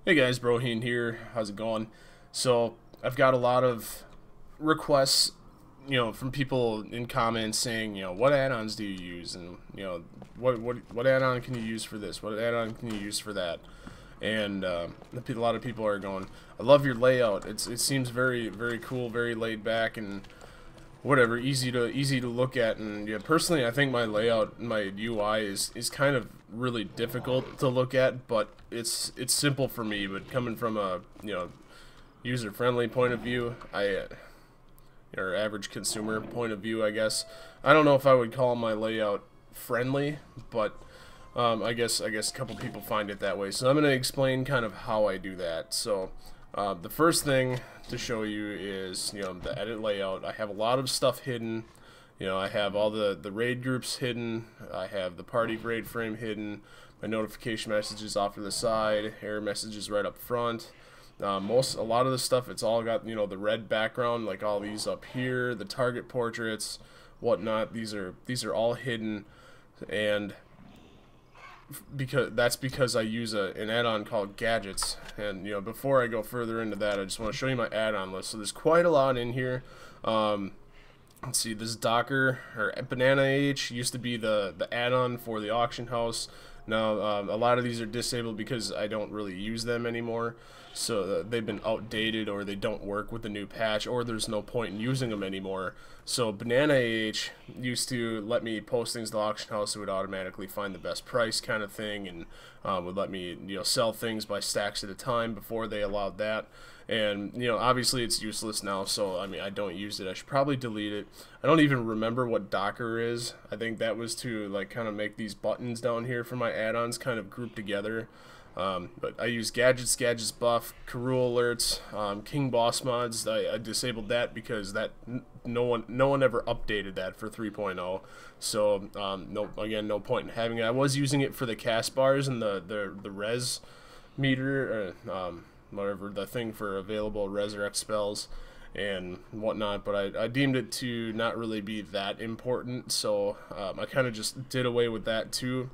Hey guys, Broheen here. How's it going? So I've got a lot of requests, from people in comments saying, what add-ons do you use, and what add-on can you use for this? What add-on can you use for that? And a lot of people are going, I love your layout. It seems very cool, very laid back, and whatever, easy to look at. And yeah, personally, I think my layout, my UI is kind of really difficult to look at, but it's simple for me. But coming from a user-friendly point of view, or average consumer point of view, I guess, I don't know if I would call my layout friendly, but I guess a couple people find it that way. So I'm going to explain kind of how I do that. So the first thing to show you is the edit layout. I have a lot of stuff hidden. I have all the raid groups hidden. I have the party raid frame hidden. My notification messages off to the side. Error messages right up front. A lot of the stuff, it's all got the red background, like all these up here, the target portraits, whatnot. These are all hidden, and because I use an add-on called Gadgets. And before I go further into that, I just want to show you my add-on list. So there's quite a lot in here. Let's see, this Docker or Banana H used to be the add-on for the auction house. Now a lot of these are disabled because I don't really use them anymore, so they've been outdated, or they don't work with the new patch, or there's no point in using them anymore. So Banana H used to let me post things to the auction house. It would automatically find the best price kind of thing, and would let me sell things by stacks at a time. Before they allowed that. And obviously it's useless now, so I mean, I don't use it. I should probably delete it. I don't even remember what Docker is. I think that was to like kind of make these buttons down here for my add-ons kind of grouped together. But I use Gadgets Buff, Karoo Alerts, King Boss Mods. I disabled that because no one ever updated that for 3.0. So no point in having it. I was using it for the cast bars and the res meter, whatever, the thing for available resurrect spells and whatnot, but I deemed it to not really be that important, so I kind of just did away with that too.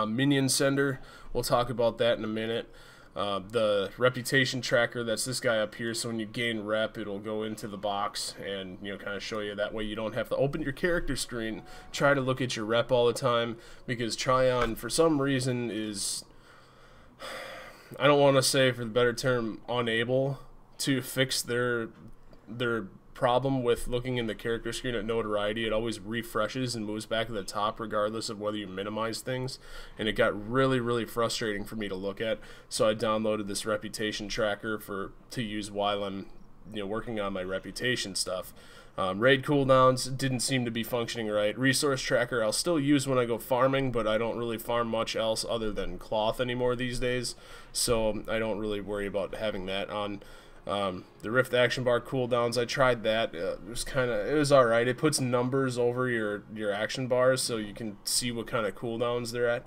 Minion sender, we'll talk about that in a minute. The reputation tracker, that's this guy up here, so when you gain rep, it'll go into the box and kind of show you. That way you don't have to open your character screen, try to look at your rep all the time, because Tryon for some reason is, I don't want to say, for the better term, unable to fix their problem with looking in the character screen at notoriety. It always refreshes and moves back to the top regardless of whether you minimize things, and it got really frustrating for me to look at. So I downloaded this reputation tracker to use while I'm working on my reputation stuff. Raid cooldowns didn't seem to be functioning right. Resource tracker I'll still use when I go farming, but I don't really farm much else other than cloth anymore these days, so I don't really worry about having that on. The Rift action bar cooldowns, I tried that. It was alright. It puts numbers over your action bars so you can see what kind of cooldowns they're at.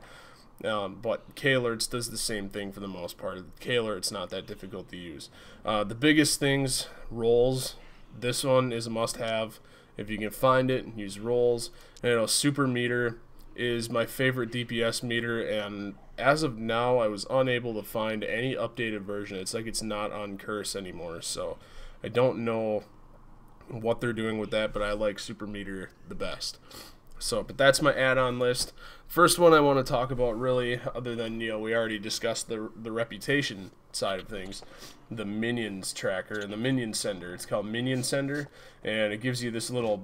But K-Alerts does the same thing for the most part. K-Alert's not that difficult to use. The biggest things, rolls. This one is a must-have. If you can find it, use rolls. And Super Meter is my favorite DPS meter, and as of now, I was unable to find any updated version. It's like it's not on Curse anymore, so I don't know what they're doing with that, but I like Super Meter the best. So, but that's my add-on list. First one I want to talk about, really, other than we already discussed the reputation side of things, the Minions tracker and the Minion sender. It's called Minion sender, and it gives you this little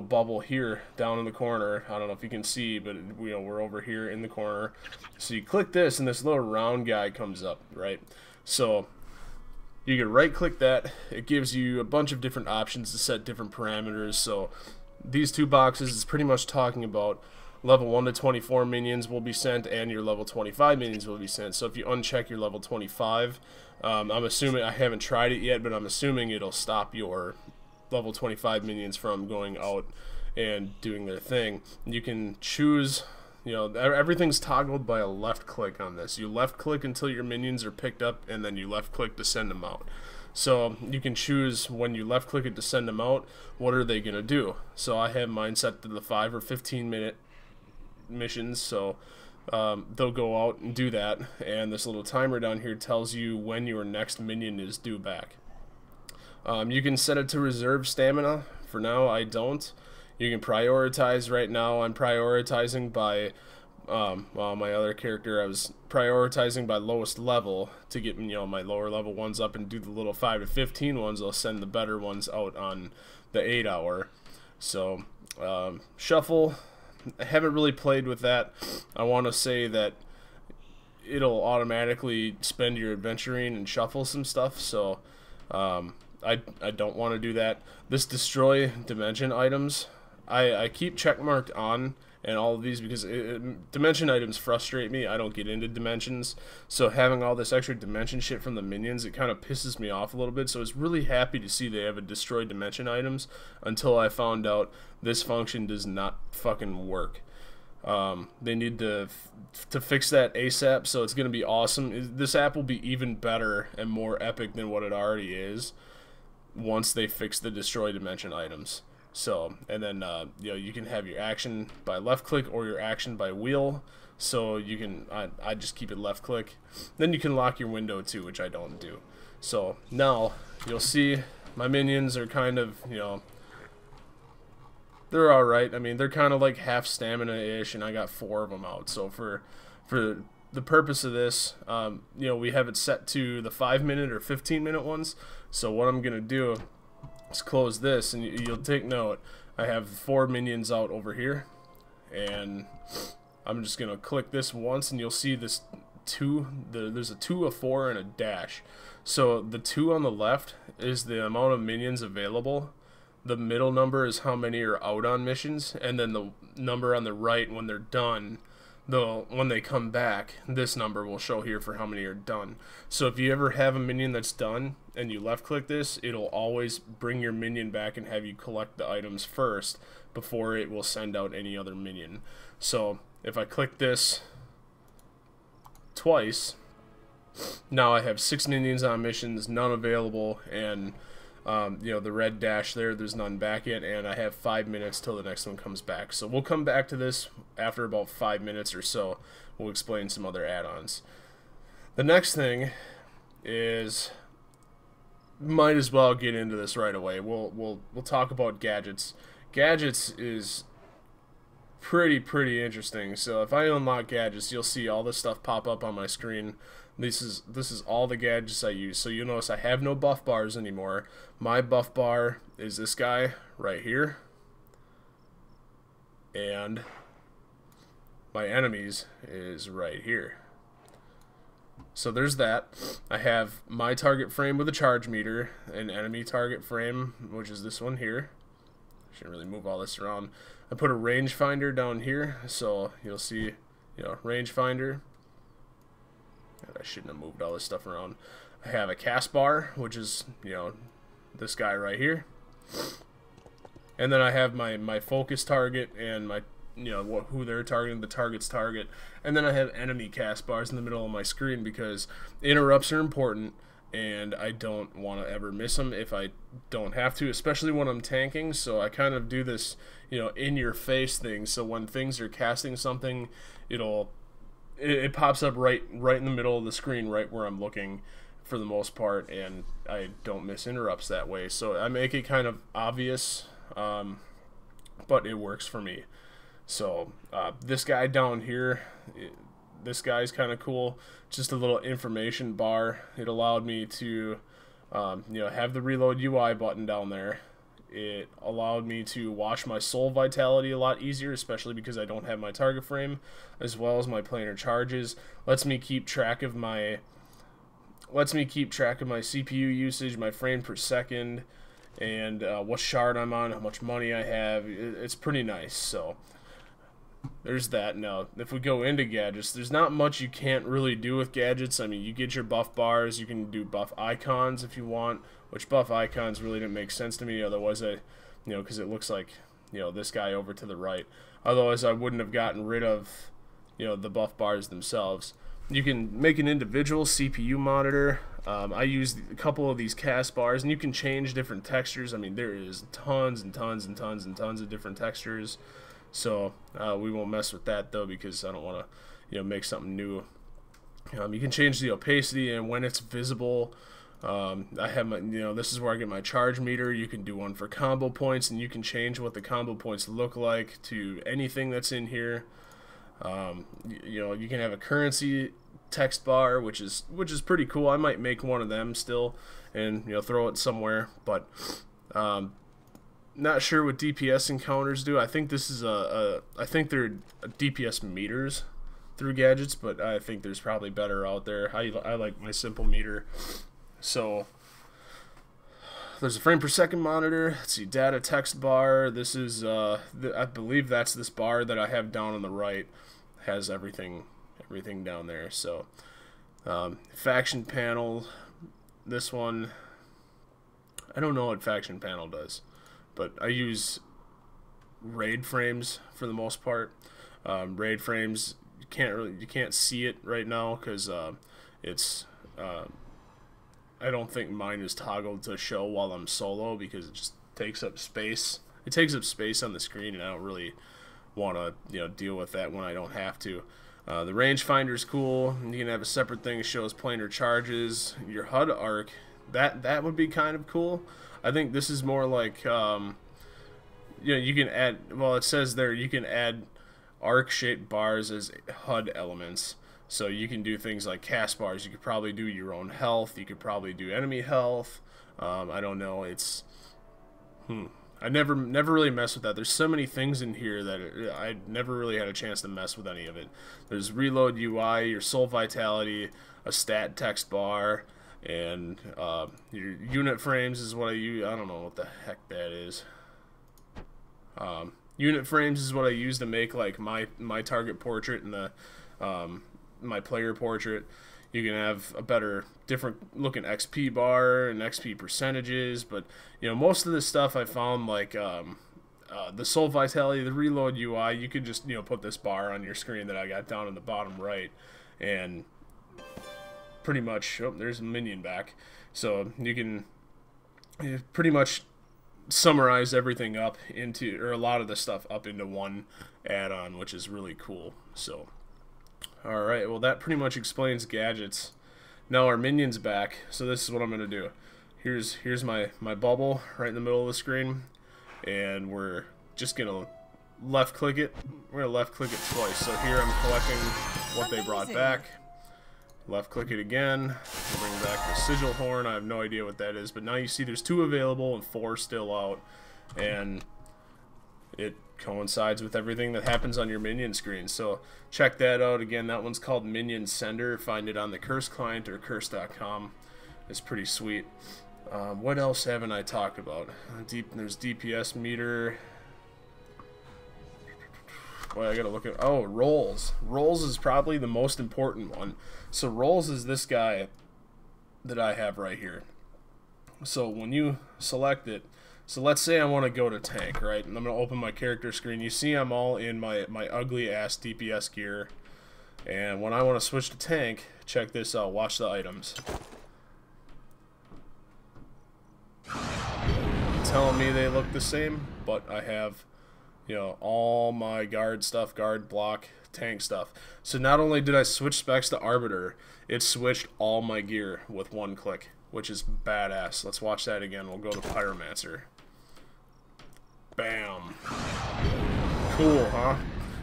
bubble here down in the corner. I don't know if you can see, but we're over here in the corner. So you click this, and this little round guy comes up, right? So you can right-click that. It gives you a bunch of different options to set different parameters. So these two boxes is pretty much talking about level 1 to 24 minions will be sent, and your level 25 minions will be sent. So if you uncheck your level 25, I'm assuming, I haven't tried it yet, but I'm assuming it'll stop your level 25 minions from going out and doing their thing. You can choose, everything's toggled by a left click on this. You left click until your minions are picked up, and then you left click to send them out. So you can choose when you left click it to send them out, what are they going to do. So I have mine set to the 5 or 15 minute missions, so they'll go out and do that, and this little timer down here tells you when your next minion is due back. You can set it to reserve stamina. For now, I don't. You can prioritize. Right now, I'm prioritizing by, well, my other character, I was prioritizing by lowest level to get, you know, my lower level ones up and do the little 5 to 15 ones. I'll send the better ones out on the 8 hour. So, shuffle, I haven't really played with that. I want to say that it'll automatically spend your adventuring and shuffle some stuff, so I don't want to do that. This destroy dimension items, I keep checkmarked on and all of these because dimension items frustrate me. I don't get into dimensions, so having all this extra dimension shit from the minions, it kind of pisses me off a little bit. So I was really happy to see they have a destroy dimension items until I found out this function does not fucking work. They need to fix that ASAP, so it's going to be awesome. This app will be even better and more epic than what it already is once they fix the destroy dimension items. So, and then, you know, you can have your action by left click or your action by wheel. So you can, I just keep it left click. Then you can lock your window too, which I don't do. So now you'll see my minions are kind of, you know, they're alright. I mean, they're kind of like half stamina-ish, and I got 4 of them out. So for the purpose of this, you know, we have it set to the 5-minute or 15-minute ones. So what I'm going to do is close this, and you'll take note. I have 4 minions out over here, and I'm just going to click this once, and you'll see this 2. There's a 2, a 4, and a dash. So the 2 on the left is the amount of minions available. The middle number is how many are out on missions, and then the number on the right when they're done, when they come back, this number will show here for how many are done. So if you ever have a minion that's done and you left click this, it'll always bring your minion back and have you collect the items first before it will send out any other minion. So if I click this twice, now I have 6 minions on missions, none available, and you know, the red dash there's none back yet, and I have 5 minutes till the next one comes back. So we'll come back to this after about 5 minutes or so. We'll explain some other add-ons. The next thing is, might as well get into this right away. We'll talk about gadgets. Gadgets is pretty interesting. So if I unlock gadgets, you'll see all this stuff pop up on my screen. This is all the gadgets I use. So you'll notice I have no buff bars anymore. My buff bar is this guy right here, and my enemies is right here. So there's that. I have my target frame with a charge meter, an enemy target frame, which is this one here. Shouldn't really move all this around. I put a rangefinder down here, so you'll see, you know, rangefinder. I shouldn't have moved all this stuff around. I have a cast bar, which is, you know, this guy right here. And then I have my focus target and my, you know, who they're targeting, the target's target. And then I have enemy cast bars in the middle of my screen because interrupts are important, and I don't want to ever miss them if I don't have to, especially when I'm tanking. So I kind of do this, you know, in your face thing. So when things are casting something, it pops up right in the middle of the screen, right where I'm looking for the most part, and I don't miss interrupts that way. So I make it kind of obvious, but it works for me. So this guy down here, this guy's kind of cool. Just a little information bar. It allowed me to, you know, have the reload UI button down there. It allowed me to watch my soul vitality a lot easier, especially because I don't have my target frame, as well as my planar charges. Lets me keep track of my CPU usage, my frame per second, and what shard I'm on, how much money I have. It's pretty nice. So there's that. Now, if we go into gadgets, there's not much you can't really do with gadgets. I mean, you get your buff bars, you can do buff icons if you want, which buff icons really didn't make sense to me. Otherwise, you know, because it looks like, you know, this guy over to the right. Otherwise, I wouldn't have gotten rid of, you know, the buff bars themselves. You can make an individual CPU monitor. I use a couple of these cast bars, and you can change different textures. I mean, there is tons and tons of different textures. So we won't mess with that though, because I don't want to make something new. You can change the opacity and when it's visible. I have my, this is where I get my charge meter. You can do one for combo points, and you can change what the combo points look like to anything that's in here. You can have a currency text bar, which is pretty cool. I might make one of them still, and throw it somewhere. But not sure what DPS encounters do. I think this is I think they're DPS meters through gadgets, but I think there's probably better out there. I like my simple meter. So there's a frame per second monitor. Let's see, data text bar. This is I believe that's this bar that I have down on the right. Has everything down there. So faction panel. This one, I don't know what faction panel does, but I use RAID frames for the most part. RAID frames, you can't see it right now because it's I don't think mine is toggled to show while I'm solo because it just takes up space. It takes up space on the screen, and I don't really want to deal with that when I don't have to. The rangefinder is cool. You can have a separate thing that shows planar charges. Your HUD arc, that would be kind of cool. I think this is more like you can add. Well, it says there you can add arc-shaped bars as HUD elements. So you can do things like cast bars. You could probably do your own health. You could probably do enemy health. I don't know. It's I never really mess with that. There's so many things in here that I never really had a chance to mess with any of it. There's reload UI, your soul vitality, a stat text bar, and your unit frames is what I use. I don't know what the heck that is. Unit frames is what I use to make like my target portrait and the my player portrait. You can have a different looking XP bar and XP percentages, but most of this stuff I found like the soul vitality, the reload UI, you could just put this bar on your screen that I got down in the bottom right, and pretty much there's a minion back, so you can pretty much summarize everything up into, or a lot of the stuff up into one add-on, which is really cool. So alright, well that pretty much explains gadgets. Now our minion's back, so this is what I'm going to do. Here's my bubble right in the middle of the screen, and we're just going to left click it. We're going to left click it twice. So here I'm collecting what they brought back. Left click it again, bring back the sigil horn. I have no idea what that is, but now you see there's 2 available and 4 still out, and it coincides with everything that happens on your Minion screen. So check that out. Again, that one's called Minion Sender. Find it on the Curse client or curse.com. It's pretty sweet. What else haven't I talked about? There's DPS meter. Well, I gotta look at, rolls. Rolls is probably the most important one. So rolls is this guy that I have right here. So when you select it, so let's say I want to go to tank, right? And I'm going to open my character screen. You see I'm all in my ugly ass DPS gear. And when I want to switch to tank, check this out. Watch the items. Telling me they look the same, but I have, all my guard stuff, guard, block, tank stuff. So not only did I switch specs to Arbiter, it switched all my gear with one click, which is badass. Let's watch that again. We'll go to Pyromancer. Bam. Cool, huh?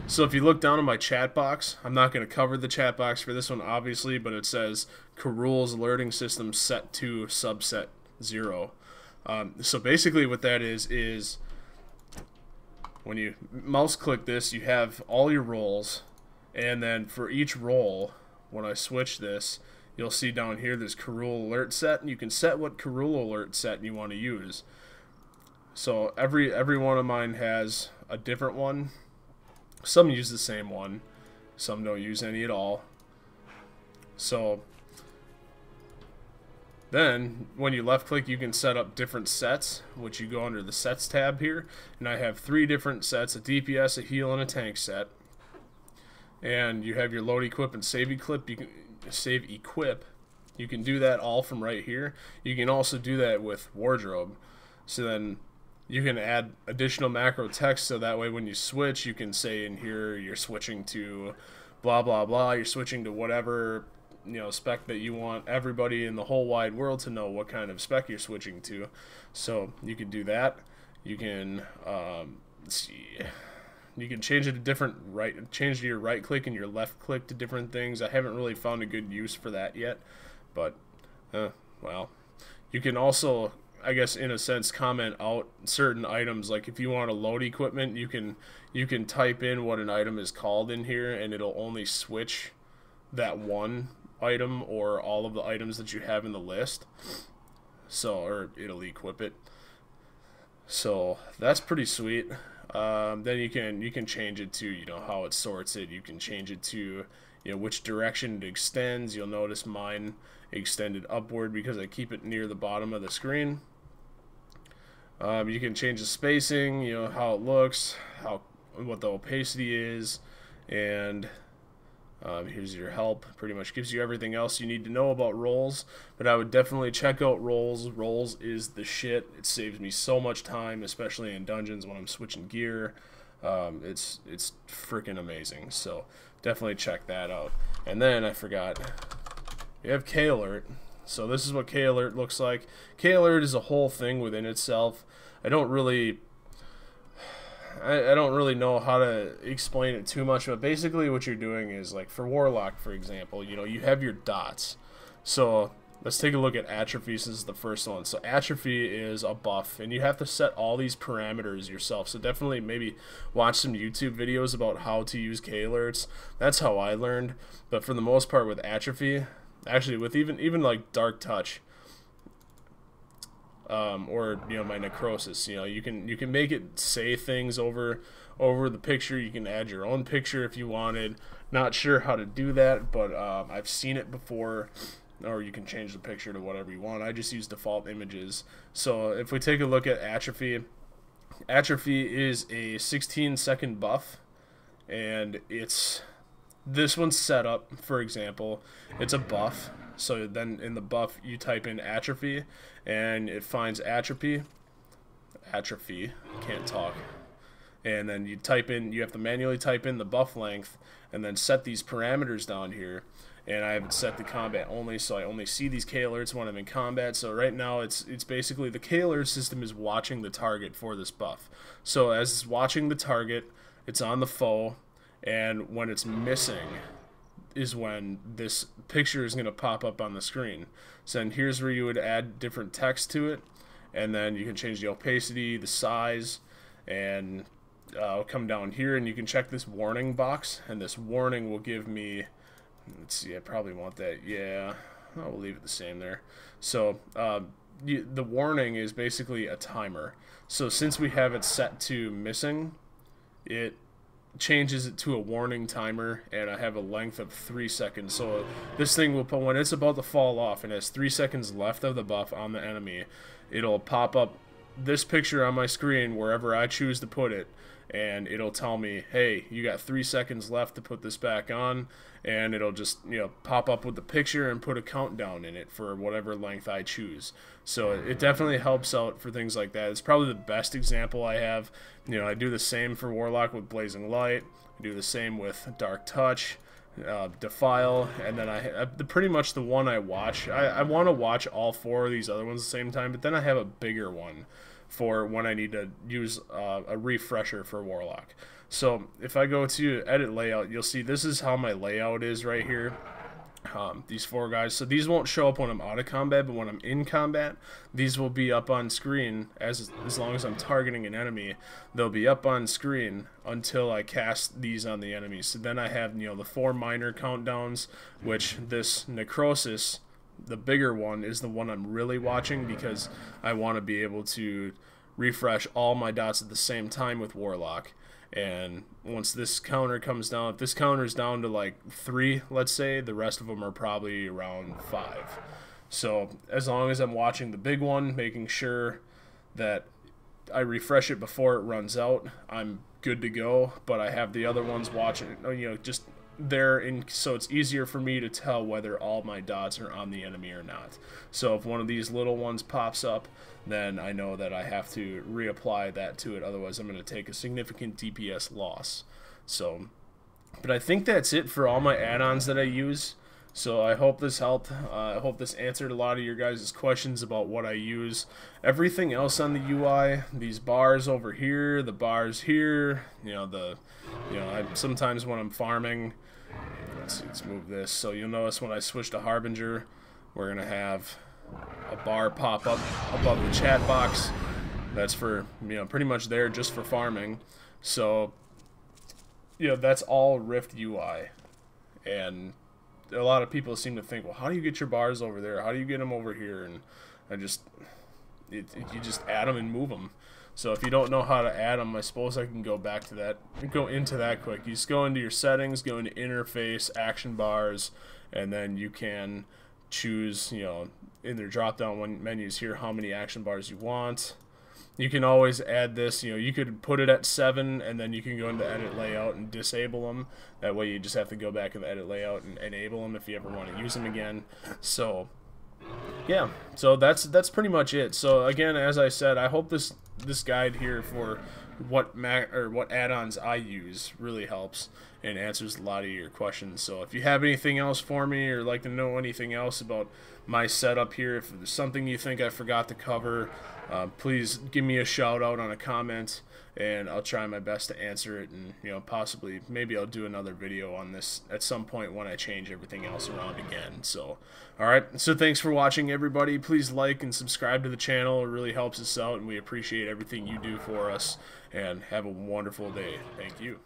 So if you look down in my chat box, I'm not going to cover the chat box for this one, obviously, but it says Karul's alerting system set to subset 0. So basically what that is when you mouse click this, you have all your roles, and then for each role, when I switch this, you'll see down here there's Karul alert set, and you can set what Karul alert set you want to use. So every one of mine has a different one. Some use the same one, some don't use any at all. So then when you left click, you can set up different sets, which you go under the sets tab here, and I have 3 different sets: a DPS, a heal, and a tank set. And you have your load equip and save equip. You can save equip. You can do that all from right here. You can also do that with wardrobe. So then you can add additional macro text, so that way when you switch, you can say in here you're switching to blah blah blah. You're switching to whatever, you know, spec that you want everybody in the whole wide world to know what kind of spec you're switching to. So you can do that. You can let's see, you can change it to different change your right click and your left click to different things. I haven't really found a good use for that yet, but well, you can also, I guess in a sense, comment out certain items. Like if you want to load equipment, you can type in what an item is called in here, and it'll only switch that one item or all of the items that you have in the list. So, or it'll equip it. So that's pretty sweet. Then you can change it to, you know, how it sorts it. You can change it to, you know, which direction it extends. You'll notice mine extended upward because I keep it near the bottom of the screen. You can change the spacing, you know, how it looks, what the opacity is, and here's your help. Pretty much gives you everything else you need to know about rolls. But I would definitely check out rolls. Rolls is the shit. It saves me so much time, especially in dungeons when I'm switching gear. It's freaking amazing. So definitely check that out. And then I forgot, you have K-Alert. So this is what K-Alert looks like. K-Alert is a whole thing within itself. I don't really know how to explain it too much, but basically what you're doing is, like for Warlock, for example, you know, you have your dots. So let's take a look at Atrophy. This is the first one. So Atrophy is a buff, and you have to set all these parameters yourself. So definitely maybe watch some YouTube videos about how to use K-Alerts. That's how I learned. But for the most part with Atrophy, actually with even like Dark Touch, or you know, my Necrosis, you know, you can make it say things over the picture. You can add your own picture if you wanted. Not sure how to do that, but I've seen it before. Or you can change the picture to whatever you want. I just use default images. So if we take a look at Atrophy, Atrophy is a 16-second buff, and this one's set up, for example, it's a buff. So then in the buff you type in Atrophy, and it finds Atrophy, can't talk, and then you have to manually type in the buff length, and then set these parameters down here. And I haven't set the combat only, so I only see these K-Alerts when I'm in combat. So right now it's basically the K-Alert system is watching the target for this buff. So as it's watching the target, it's on the foe, and when it's missing is when this picture is going to pop up on the screen. So then here's where you would add different text to it, and then you can change the opacity, the size, and I'll come down here and you can check this warning box, and this warning will give me, let's see, I probably want that, yeah, I'll leave it the same there. So the warning is basically a timer. So since we have it set to missing, it changes it to a warning timer, and I have a length of 3 seconds. So this thing will put, when it's about to fall off and has 3 seconds left of the buff on the enemy, it'll pop up this picture on my screen wherever I choose to put it, and it'll tell me, hey, you got 3 seconds left to put this back on, and it'll just, you know, pop up with the picture and put a countdown in it for whatever length I choose. So it definitely helps out for things like that. It's probably the best example I have. You know, I do the same for Warlock with Blazing Light. I do the same with Dark Touch, Defile, and then I pretty much the one I watch. I want to watch all 4 of these other ones at the same time, but then I have a bigger one for when I need to use a refresher for Warlock. So if I go to edit layout, you'll see this is how my layout is right here. These 4 guys, so these won't show up when I'm out of combat, but when I'm in combat, these will be up on screen as long as I'm targeting an enemy. They'll be up on screen until I cast these on the enemies. So then I have, you know, the 4 minor countdowns, which this Necrosis, the bigger one, is the one I'm really watching because I want to be able to refresh all my dots at the same time with Warlock. And once this counter comes down, if this counter is down to like 3, let's say, the rest of them are probably around 5. So as long as I'm watching the big one, making sure that I refresh it before it runs out, I'm good to go. But I have the other ones watching, you know, just there, in so it's easier for me to tell whether all my dots are on the enemy or not. So if one of these little ones pops up, then I know that I have to reapply that to it, otherwise I'm going to take a significant DPS loss. So But I think that's it for all my add-ons that I use. So I hope this helped. I hope this answered a lot of your guys' questions about what I use. Everything else on the UI, these bars over here, the bars here, sometimes when I'm farming, let's move this. So you'll notice when I switch to Harbinger, we're gonna have a bar pop up above the chat box. That's for, pretty much there just for farming. So, that's all Rift UI. And a lot of people seem to think, well, how do you get your bars over there? How do you get them over here? And you just add them and move them. So if you don't know how to add them, I suppose I can go back to that, go into that quick. You just go into your settings, go into interface, action bars, and then you can choose, in their drop-down menus here, how many action bars you want. You can always add this, you could put it at 7, and then you can go into edit layout and disable them. That way you just have to go back in the edit layout and enable them if you ever want to use them again. So yeah, so that's pretty much it. So again, as I said, I hope this guide here for what add-ons I use really helps and answers a lot of your questions. So if you have anything else for me or like to know anything else about my setup here, if there's something you think I forgot to cover, please give me a shout out on a comment, and I'll try my best to answer it. And possibly maybe I'll do another video on this at some point when I change everything else around again. So alright, so thanks for watching, everybody. Please like and subscribe to the channel. It really helps us out, and we appreciate everything you do for us. And have a wonderful day. Thank you.